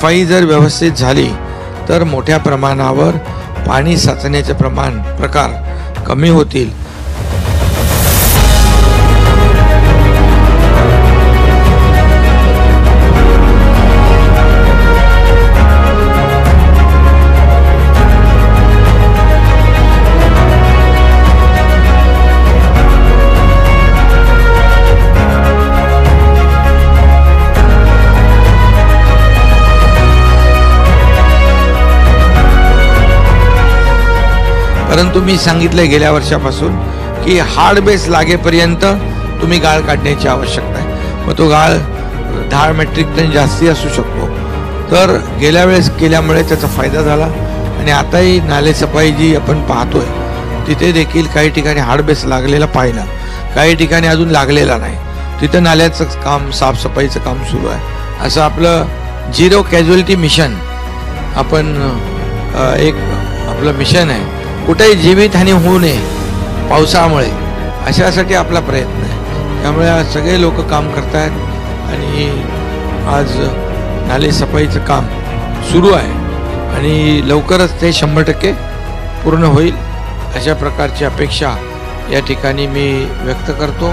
सफाई जर व्यवस्थित झाली तर मोठ्या प्रमाणावर पाणी साचण्याचे प्रकार कमी होतील. परंतु मी सांगितले गेल्या वर्षापासून की हार्ड बेस लागेपर्यंत तुम्ही गाळ काढण्याची आवश्यकता आहे. मग तो गाळ 10 मेट्रिक टन जास्ती असू शकतो. तर गेल्या वेळेस केल्यामुळे त्याचा फायदा झाला आणि आताही नाले सफाई जी आपण पाहतोय तिथे देखील काही ठिकाणी हार्ड बेस लागलेला पाहिला, काही ठिकाणी अजून लागलेला नाही. तिथे नाल्याचं काम, साफसफाईचं काम सुरू आहे. असं आपलं झिरो कॅज्युअलिटी मिशन आपण एक आपलं मिशन आहे. कुठेही जीवितहानी होऊ नये पावसामुळे, अशासाठी आपला प्रयत्न आहे. त्यामुळे आज सगळे लोक काम करत आहेत आणि आज नाले सफाईचं काम सुरू आहे आणि लवकरच ते 100% पूर्ण होईल अशा प्रकारची अपेक्षा या ठिकाणी मी व्यक्त करतो.